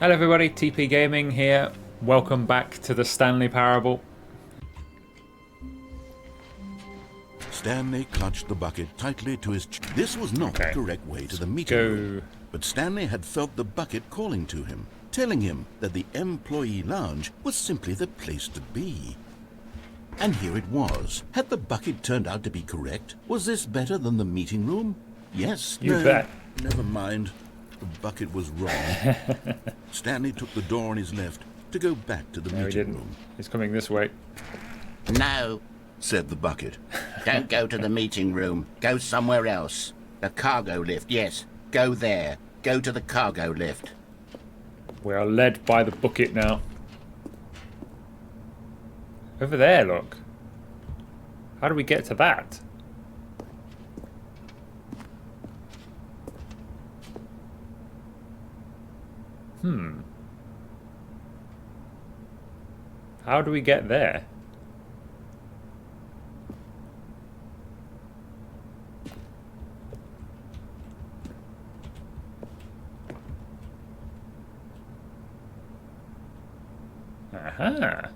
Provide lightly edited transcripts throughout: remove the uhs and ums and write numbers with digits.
Hello everybody, TP Gaming here. Welcome back to the Stanley Parable. Stanley clutched the bucket tightly to his chest. This was not the correct way to the meeting room. But Stanley had felt the bucket calling to him, telling him that the employee lounge was simply the place to be. And here it was. Had the bucket turned out to be correct? Was this better than the meeting room? Yes. You bet. Never mind. The bucket was wrong. Stanley took the door on his left to go back to the meeting room. He's coming this way. No, said the bucket. don't go to the meeting room. Go somewhere else. The cargo lift, yes. Go there. Go to the cargo lift. We are led by the bucket now. Over there, look. How do we get to that? How do we get there? Aha.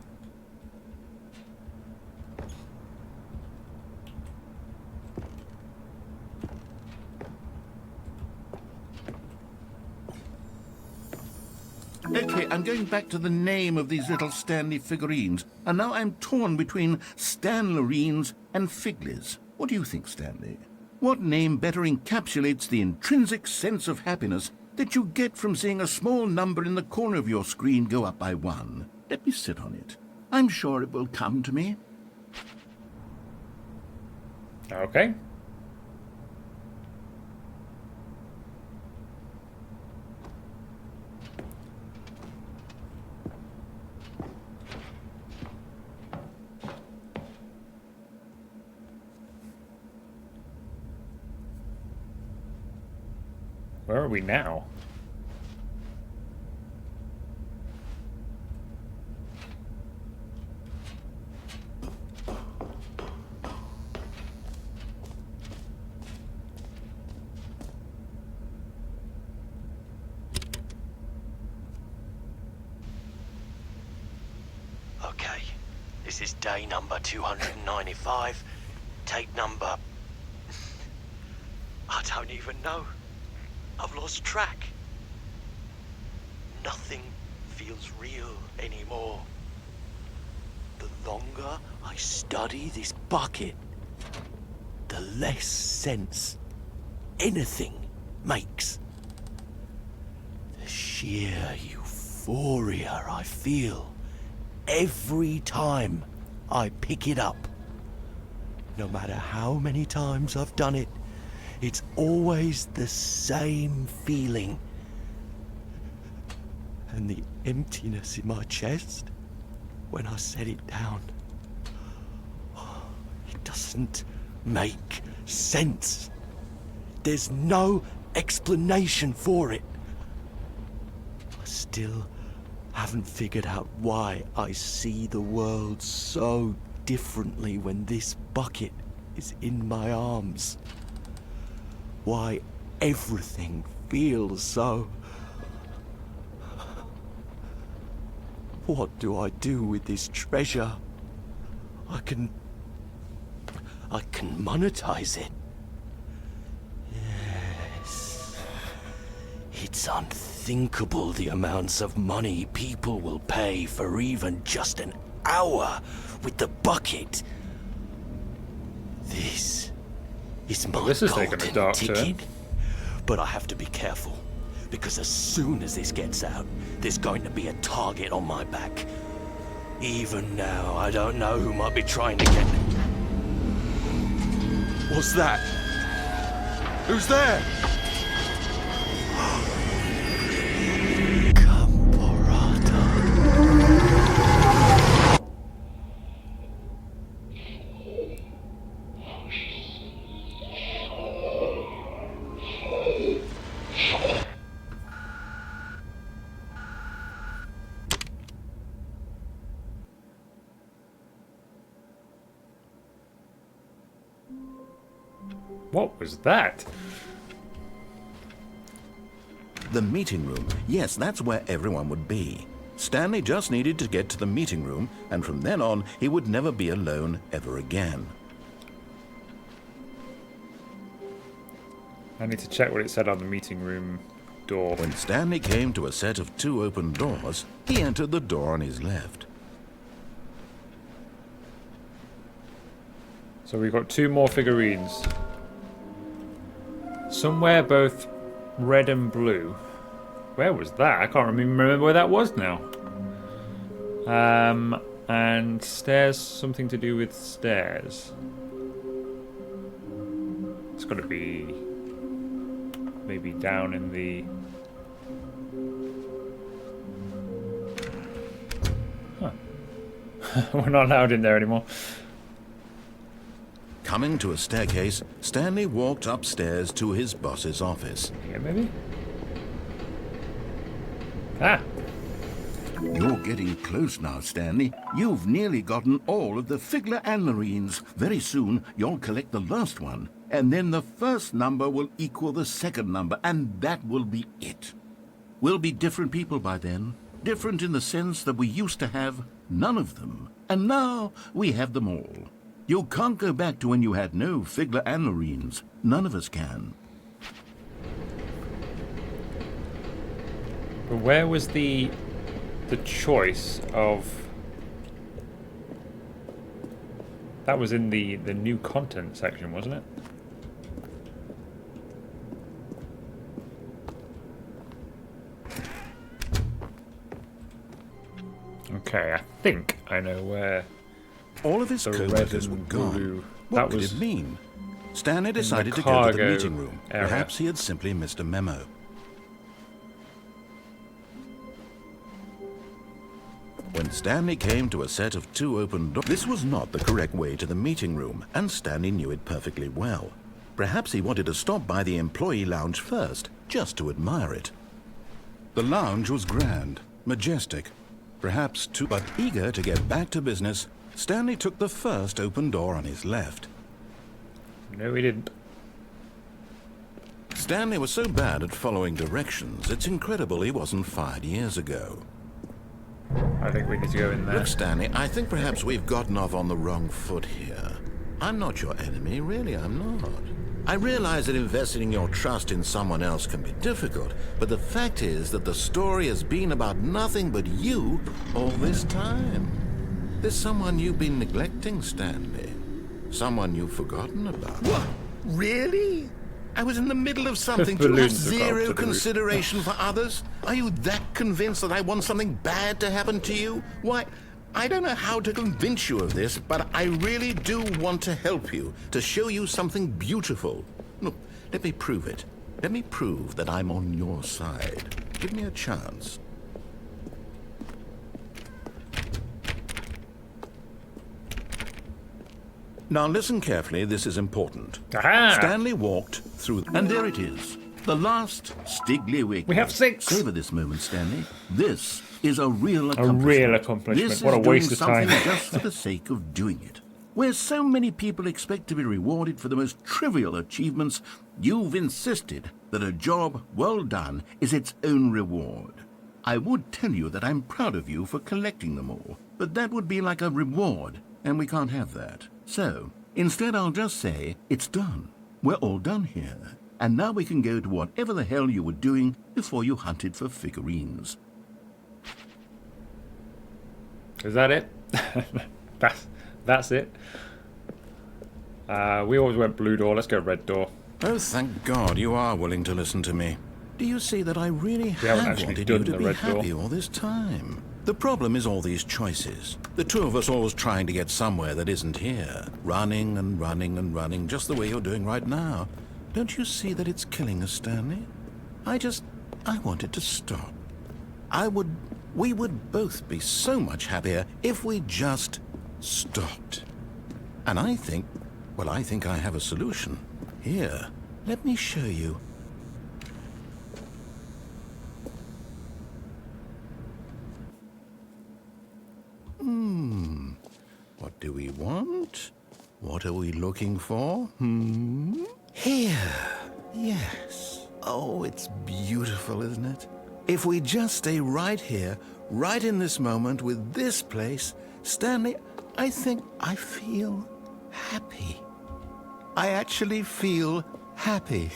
Okay, I'm going back to the name of these little Stanley figurines, and now I'm torn between Stanlerines and Figlies. What do you think, Stanley? What name better encapsulates the intrinsic sense of happiness that you get from seeing a small number in the corner of your screen go up by 1? Let me sit on it. I'm sure it will come to me. Okay. Where are we now? Okay, this is day number 295. Tape number... I don't even know. I've lost track. Nothing feels real anymore. The longer I study this bucket, the less sense anything makes. The sheer euphoria I feel every time I pick it up. No matter how many times I've done it, it's always the same feeling. And the emptiness in my chest when I set it down. It doesn't make sense. There's no explanation for it. I still haven't figured out why I see the world so differently when this bucket is in my arms. Why everything feels so... What do I do with this treasure? I can monetize it. Yes. It's unthinkable the amounts of money people will pay for even just an hour with the bucket. This is my golden ticket. But I have to be careful, because as soon as this gets out, there's going to be a target on my back. Even now, I don't know who might be trying to get... What's that? Who's there? What was that? The meeting room. Yes, that's where everyone would be. Stanley just needed to get to the meeting room, and from then on, he would never be alone ever again. I need to check what it said on the meeting room door. When Stanley came to a set of 2 open doors, he entered the door on his left. So we've got 2 more figurines. Somewhere both red and blue. Where was that? I can't remember where that was now. And stairs, something to do with stairs. It's got to be maybe down in the... Huh. We're not allowed in there anymore. Coming to a staircase, Stanley walked upstairs to his boss's office. Here, maybe? Ah! You're getting close now, Stanley. You've nearly gotten all of the Figler and Marines. Very soon, you'll collect the last one, and then the first number will equal the second number, and that will be it. We'll be different people by then. Different in the sense that we used to have none of them, and now we have them all. You can't go back to when you had no Figler and Marines. None of us can. But where was the choice of... That was in the new content section, wasn't it? Okay, I think I know where all of his co-workers were gone. What could it mean? Stanley decided to go to the meeting room. Area. Perhaps he had simply missed a memo. When Stanley came to a set of 2 open doors, this was not the correct way to the meeting room, and Stanley knew it perfectly well. Perhaps he wanted to stop by the employee lounge first, just to admire it. The lounge was grand, majestic, perhaps too, but eager to get back to business, Stanley took the first open door on his left. No, he didn't. Stanley was so bad at following directions, it's incredible he wasn't fired years ago. I think we need to go in there. Look, Stanley, I think perhaps we've gotten off on the wrong foot here. I'm not your enemy, really, I'm not. I realize that investing your trust in someone else can be difficult, but the fact is that the story has been about nothing but you all this time. There's someone you've been neglecting, Stanley. Someone you've forgotten about. What? Really? I was in the middle of something. Do you have zero consideration for others? Are you that convinced that I want something bad to happen to you? Why, I don't know how to convince you of this, but I really do want to help you, to show you something beautiful. Look, let me prove it. Let me prove that I'm on your side. Give me a chance. Now listen carefully, this is important. Aha! Stanley walked through... And there it is. The last Stigley week. We have 6. Savor this moment, Stanley. This is a real accomplishment. A real accomplishment. This what a is waste doing of time. something just for the sake of doing it. Where so many people expect to be rewarded for the most trivial achievements, you've insisted that a job well done is its own reward. I would tell you that I'm proud of you for collecting them all, but that would be like a reward, and we can't have that. So, instead I'll just say, it's done. We're all done here. And now we can go to whatever the hell you were doing before you hunted for figurines. Is that it? That's it. We always went blue door. Let's go red door. Oh, thank God you are willing to listen to me. Do you see that I really have wanted you to be happy all this time? The problem is all these choices. The 2 of us always trying to get somewhere that isn't here. Running and running and running, just the way you're doing right now. Don't you see that it's killing us, Stanley? I want it to stop. We would both be so much happier if we just stopped. And I think I have a solution. Here, let me show you. What do we want? What are we looking for? Here. Yes. Oh, it's beautiful, isn't it? If we just stay right here, right in this moment with this place, Stanley, I think I feel happy. I actually feel happy.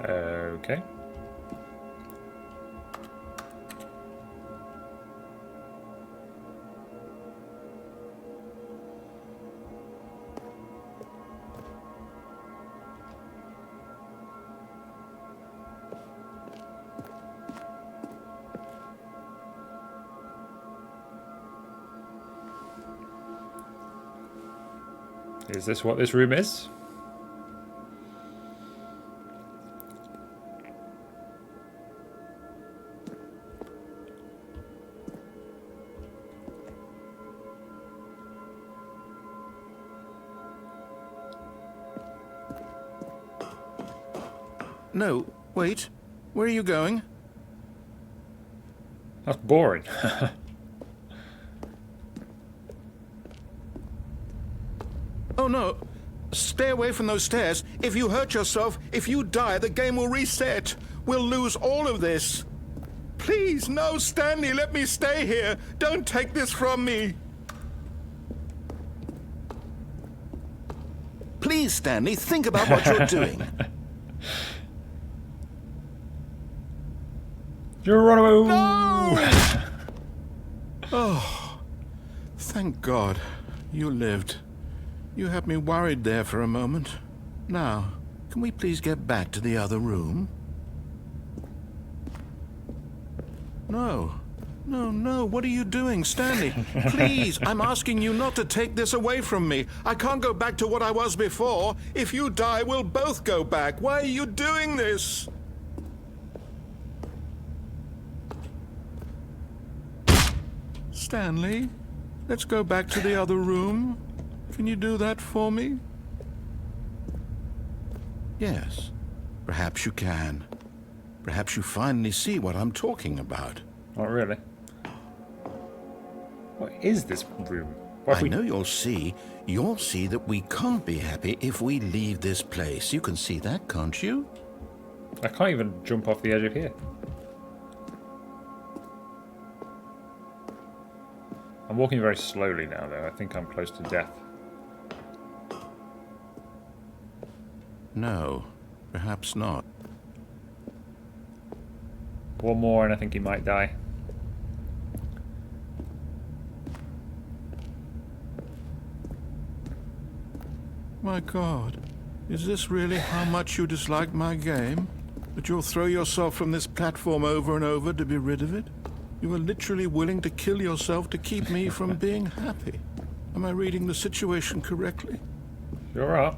Okay. Is this what this room is? No, wait. Where are you going? That's boring. Oh, no. Stay away from those stairs. If you hurt yourself, if you die, the game will reset. We'll lose all of this. Please, no, Stanley, let me stay here. Don't take this from me. Please, Stanley, think about what you're doing. Geronimo! No! Oh, thank God you lived. You had me worried there for a moment. Now, can we please get back to the other room? No. No, no, what are you doing, Stanley? Please, I'm asking you not to take this away from me. I can't go back to what I was before. If you die, we'll both go back. Why are you doing this? Stanley, let's go back to the other room. Can you do that for me? Yes, perhaps you can. Perhaps you finally see what I'm talking about. Not really. What is this room? I know you'll see that we can't be happy if we leave this place. You can see that, can't you? I can't even jump off the edge of here. I'm walking very slowly now, though. I think I'm close to death. No, perhaps not. One more and I think he might die. My God, is this really how much you dislike my game? That you'll throw yourself from this platform over and over to be rid of it? You are literally willing to kill yourself to keep me from being happy. Am I reading the situation correctly? Sure are.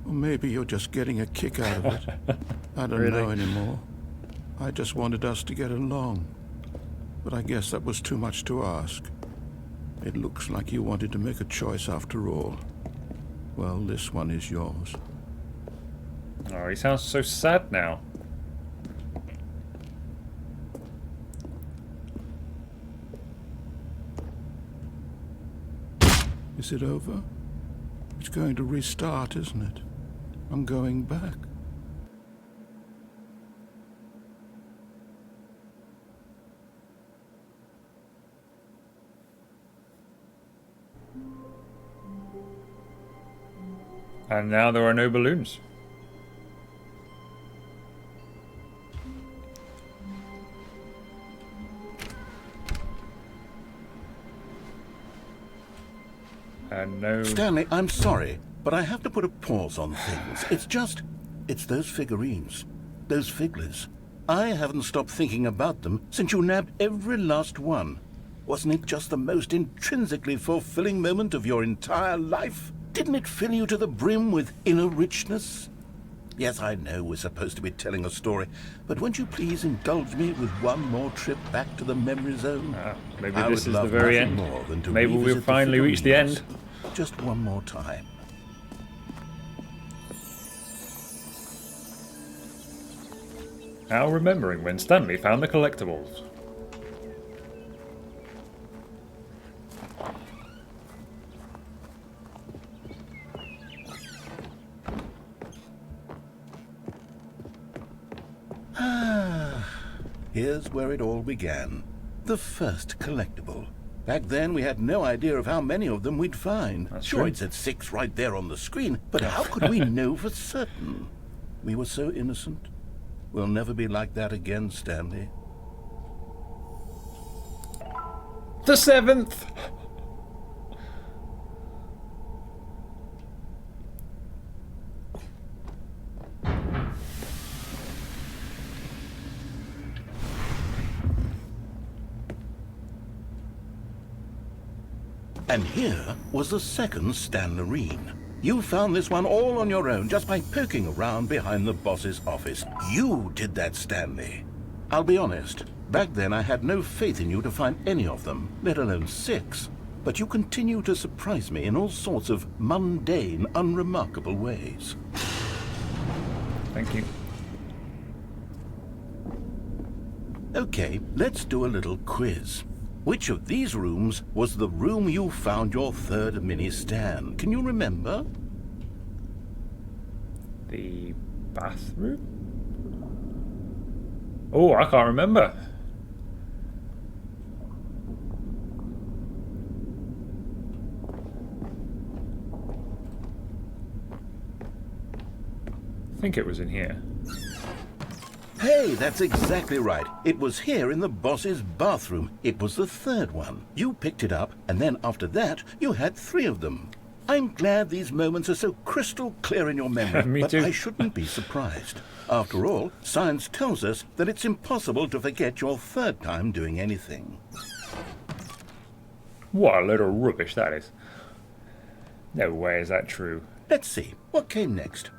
Or maybe you're just getting a kick out of it. I don't Really? know anymore. I just wanted us to get along. But I guess that was too much to ask. It looks like you wanted to make a choice after all. Well, this one is yours. Oh, he sounds so sad now. Is it over? It's going to restart, isn't it? I'm going back. And now there are no balloons. And no... Stanley, I'm sorry, but I have to put a pause on things. It's those figurines. Those figglers. I haven't stopped thinking about them since you nabbed every last one. Wasn't it just the most intrinsically fulfilling moment of your entire life? Didn't it fill you to the brim with inner richness? Yes, I know we're supposed to be telling a story, but won't you please indulge me with one more trip back to the memory zone? Maybe I this would is the love very nothing end. more than to Maybe we'll revisit finally reach the figurines. end. Just one more time. Now remembering when Stanley found the collectibles. Here's where it all began. The first collectible. Back then, we had no idea of how many of them we'd find. That's sure, true. it said 6 right there on the screen, but how could we know for certain? We were so innocent. We'll never be like that again, Stanley. The 7th! And here was the second stanley. You found this one all on your own just by poking around behind the boss's office. You did that, Stanley. I'll be honest, back then I had no faith in you to find any of them, let alone 6. But you continue to surprise me in all sorts of mundane, unremarkable ways. Thank you. Okay, let's do a little quiz. Which of these rooms was the room you found your third mini-Stan? Can you remember? The bathroom? Oh, I can't remember. I think it was in here. Hey, that's exactly right. It was here in the boss's bathroom. It was the third one. You picked it up, and then after that, you had 3 of them. I'm glad these moments are so crystal clear in your memory, Me but too. I shouldn't be surprised. After all, science tells us that it's impossible to forget your third time doing anything. What a load of rubbish that is. No way is that true. Let's see, what came next?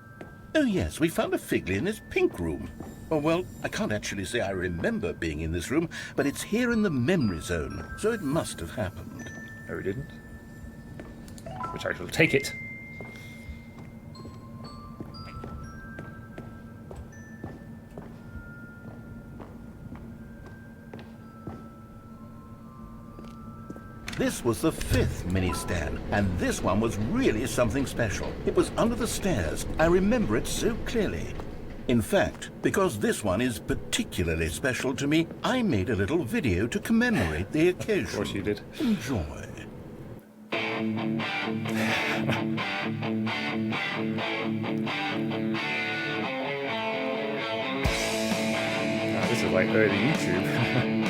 Oh yes, we found a Figley in this pink room. Oh well, I can't actually say I remember being in this room, but it's here in the memory zone, so it must have happened. No, we didn't. Which I shall take it. This was the 5th mini-Stan, and this one was really something special. It was under the stairs. I remember it so clearly. In fact, because this one is particularly special to me, I made a little video to commemorate the occasion. Of course you did. Enjoy. This is like early YouTube.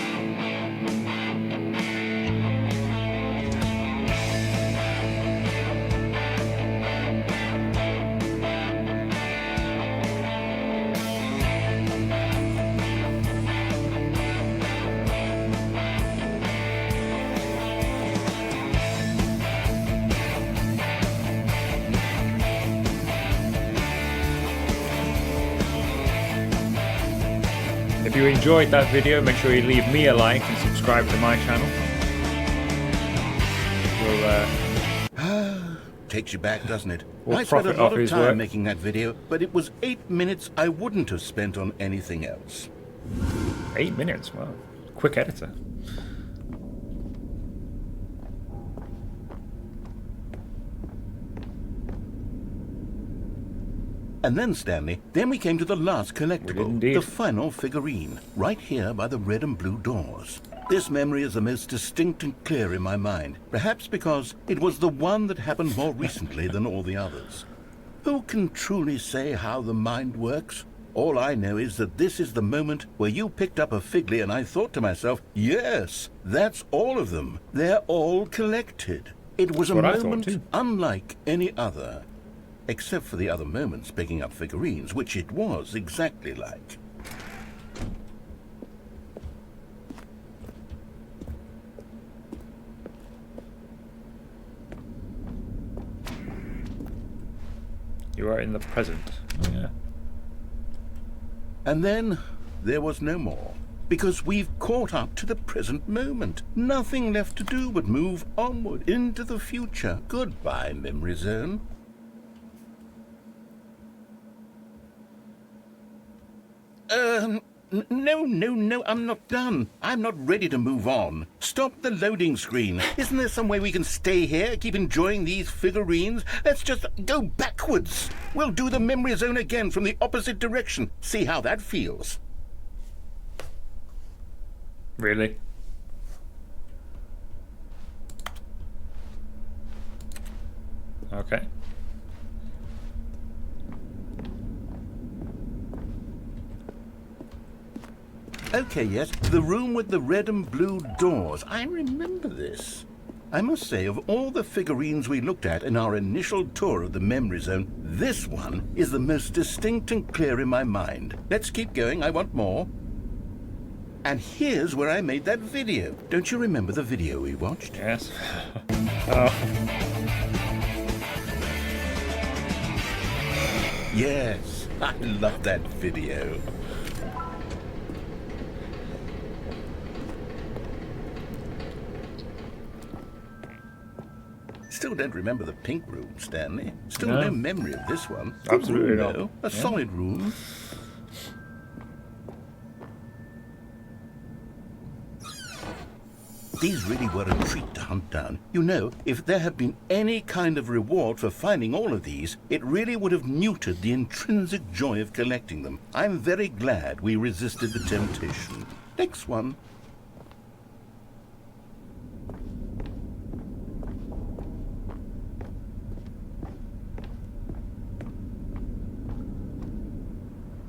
If you enjoyed that video, make sure you leave me a like and subscribe to my channel. Takes you back, doesn't it? We'll I spent a profit lot off of his time work. making that video, but it was 8 minutes I wouldn't have spent on anything else. 8 minutes, wow. Quick editor. And then, Stanley, then we came to the last We did collectible, indeed. the final figurine, right here by the red and blue doors. This memory is the most distinct and clear in my mind, perhaps because it was the one that happened more recently than all the others. Who can truly say how the mind works? All I know is that this is the moment where you picked up a Figley and I thought to myself, yes, that's all of them. They're all collected. It was a That's what I thought moment too. unlike any other. Except for the other moments picking up figurines, which it was exactly like. You are in the present. Oh, yeah. And then there was no more. Because we've caught up to the present moment. Nothing left to do but move onward into the future. Goodbye, Memory Zone. No, I'm not done. I'm not ready to move on. Stop the loading screen. Isn't there some way we can stay here, keep enjoying these figurines? Let's just go backwards. We'll do the memory zone again from the opposite direction. See how that feels. Really? Okay. Okay, yes, the room with the red and blue doors. I remember this. I must say, of all the figurines we looked at in our initial tour of the memory zone, this one is the most distinct and clear in my mind. Let's keep going, I want more. And here's where I made that video. Don't you remember the video we watched? Yes. Oh. Yes, I love that video. Still don't remember the pink room, Stanley. Still no memory of this one. Absolutely not. Though. A solid room. These really were a treat to hunt down. You know, if there had been any kind of reward for finding all of these, it really would have neutered the intrinsic joy of collecting them. I'm very glad we resisted the temptation. Next one.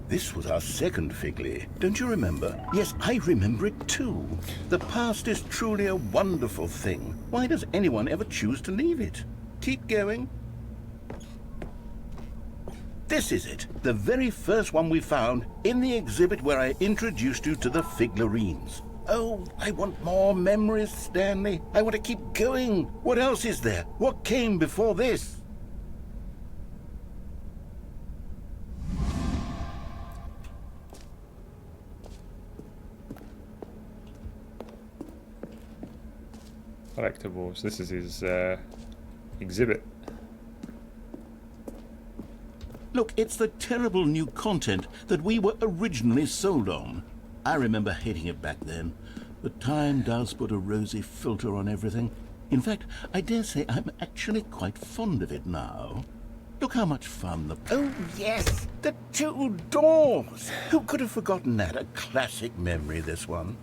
This was our second Figley. Don't you remember? Yes, I remember it too. The past is truly a wonderful thing. Why does anyone ever choose to leave it? Keep going. This is it. The very first one we found in the exhibit where I introduced you to the figurines. Oh, I want more memories, Stanley. I want to keep going. What else is there? What came before this? Collectibles. This is his exhibit. Look, it's the terrible new content that we were originally sold on. I remember hating it back then, but time does put a rosy filter on everything. In fact, I dare say I'm actually quite fond of it now. Look how much fun the... Oh, yes! The two doors! Who could have forgotten that? A classic memory, this one.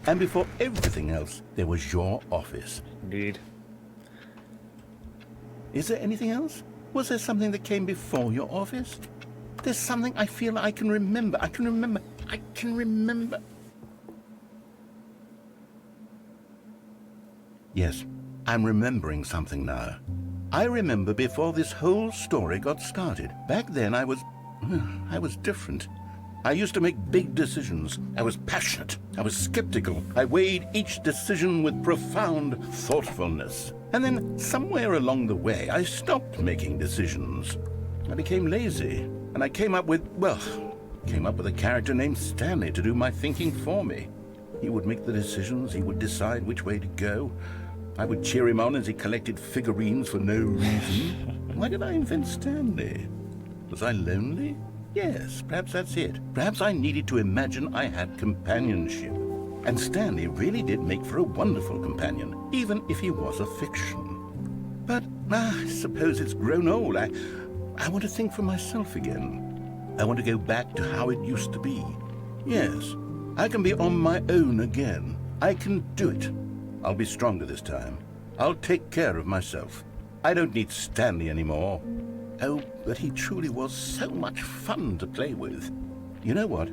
And before everything else, there was your office. Indeed. Is there anything else? Was there something that came before your office? There's something I feel I can remember. I can remember. Yes, I'm remembering something now. I remember before this whole story got started. Back then I was different. I used to make big decisions. I was passionate. I was skeptical. I weighed each decision with profound thoughtfulness. And then somewhere along the way, I stopped making decisions. I became lazy. And I came up with a character named Stanley to do my thinking for me. He would make the decisions. He would decide which way to go. I would cheer him on as he collected figurines for no reason. Why did I invent Stanley? Was I lonely? Yes, perhaps that's it. Perhaps I needed to imagine I had companionship. And Stanley really did make for a wonderful companion, even if he was a fiction. But I suppose it's grown old. I want to think for myself again. I want to go back to how it used to be. Yes, I can be on my own again. I can do it. I'll be stronger this time. I'll take care of myself. I don't need Stanley anymore. Oh, but he truly was so much fun to play with. You know what?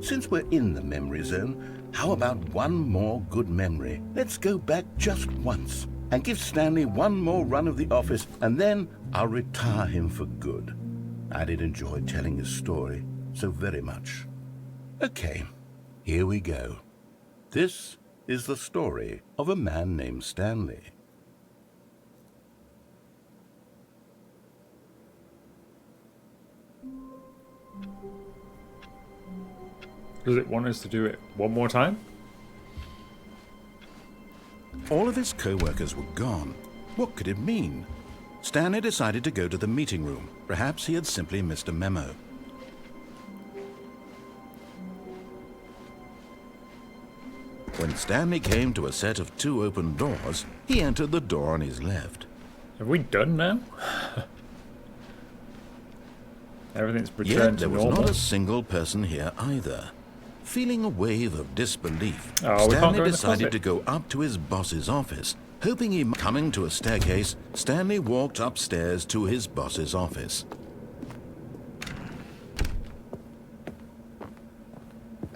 Since we're in the memory zone, how about one more good memory? Let's go back just once and give Stanley one more run of the office, and then I'll retire him for good. I did enjoy telling his story so very much. Okay, here we go. This is the story of a man named Stanley. Does it want us to do it one more time? All of his co-workers were gone. What could it mean? Stanley decided to go to the meeting room. Perhaps he had simply missed a memo. When Stanley came to a set of 2 open doors, he entered the door on his left. Have we done now? Everything's returned Yet to there was normal. not a single person here either. Feeling a wave of disbelief, Oh, we can't Stanley go in the decided closet. to go up to his boss's office. Hoping he might coming to a staircase, Stanley walked upstairs to his boss's office.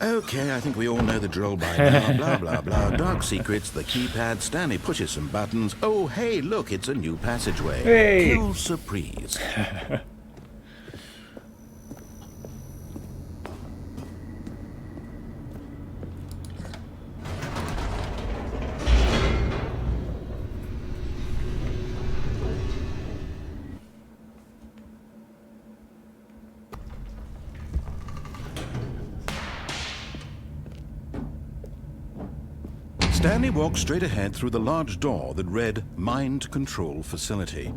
Okay, I think we all know the drill by now. Blah, blah, blah. Dark secrets, the keypad. Stanley pushes some buttons. Oh, hey, look, it's a new passageway. Hey! Kill surprise. Stanley walked straight ahead through the large door that read Mind Control Facility.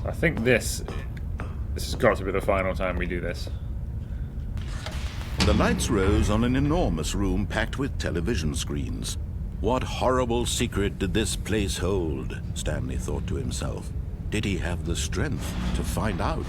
I think this has got to be the final time we do this. The lights rose on an enormous room packed with television screens. What horrible secret did this place hold? Stanley thought to himself. Did he have the strength to find out?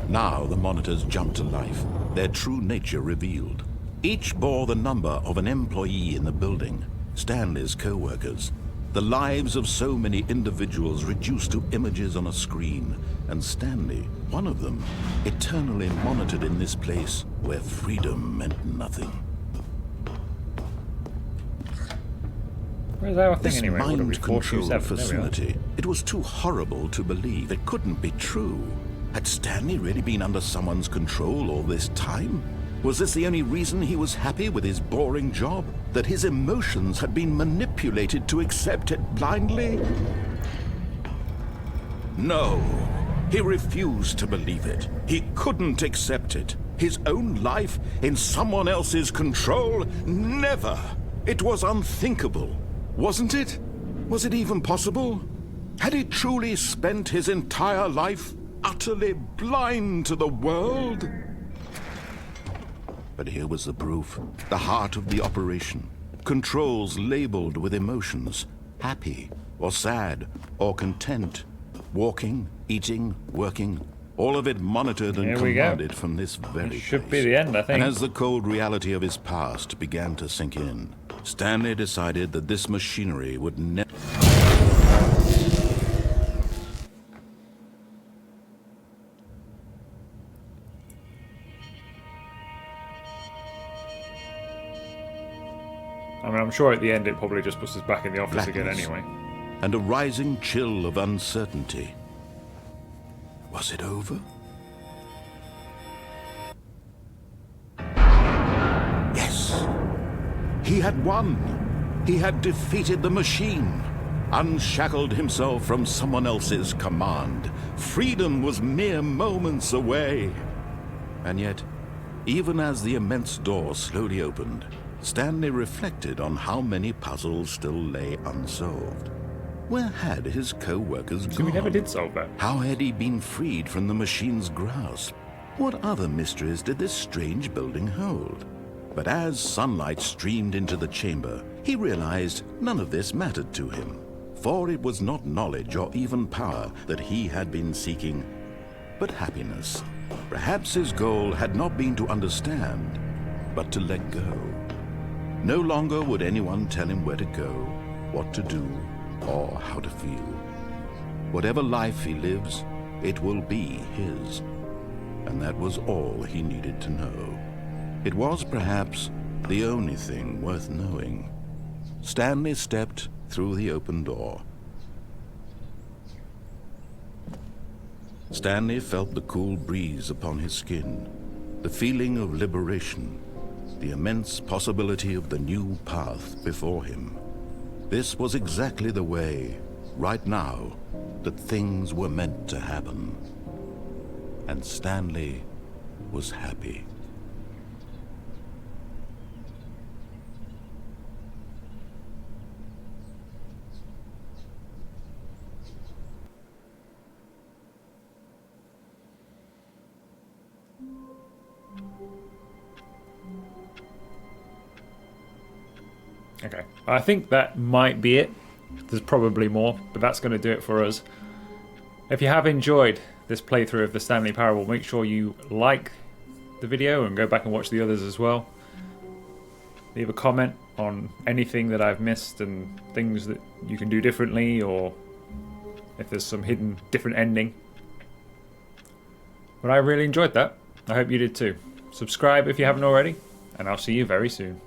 Now the monitors jumped to life, their true nature revealed. Each bore the number of an employee in the building, Stanley's co-workers. The lives of so many individuals reduced to images on a screen, and Stanley, one of them, eternally monitored in this place where freedom meant nothing. Where's our thing This anyway? What are we, mind control 427? There we are. facility, it was too horrible to believe. It couldn't be true. Had Stanley really been under someone's control all this time? Was this the only reason he was happy with his boring job? That his emotions had been manipulated to accept it blindly? No. He refused to believe it. He couldn't accept it. His own life in someone else's control? Never. It was unthinkable. Wasn't it? Was it even possible? Had he truly spent his entire life utterly blind to the world? But here was the proof, the heart of the operation. Controls labeled with emotions, happy or sad or content. Walking, eating, working, all of it monitored and Here we go. commanded from this very This should place. be the end, I think. And as the cold reality of his past began to sink in, Stanley decided that this machinery would never... I mean, I'm sure at the end it probably just puts us back in the office again Blackness. anyway. and a rising chill of uncertainty. Was it over? Yes. He had won. He had defeated the machine, unshackled himself from someone else's command. Freedom was mere moments away. And yet, even as the immense door slowly opened, Stanley reflected on how many puzzles still lay unsolved. Where had his co-workers So gone? we never did solve that. How had he been freed from the machine's grasp? What other mysteries did this strange building hold? But as sunlight streamed into the chamber, he realized none of this mattered to him, for it was not knowledge or even power that he had been seeking, but happiness. Perhaps his goal had not been to understand, but to let go. No longer would anyone tell him where to go, what to do, or how to feel. Whatever life he lives, it will be his. And that was all he needed to know. It was perhaps the only thing worth knowing. Stanley stepped through the open door. Stanley felt the cool breeze upon his skin, the feeling of liberation, the immense possibility of the new path before him. This was exactly the way, right now, that things were meant to happen. And Stanley was happy. Okay, I think that might be it. There's probably more, but that's going to do it for us. If you have enjoyed this playthrough of the Stanley Parable, make sure you like the video and go back and watch the others as well. Leave a comment on anything that I've missed and things that you can do differently, or if there's some hidden different ending. But I really enjoyed that. I hope you did too. Subscribe if you haven't already, and I'll see you very soon.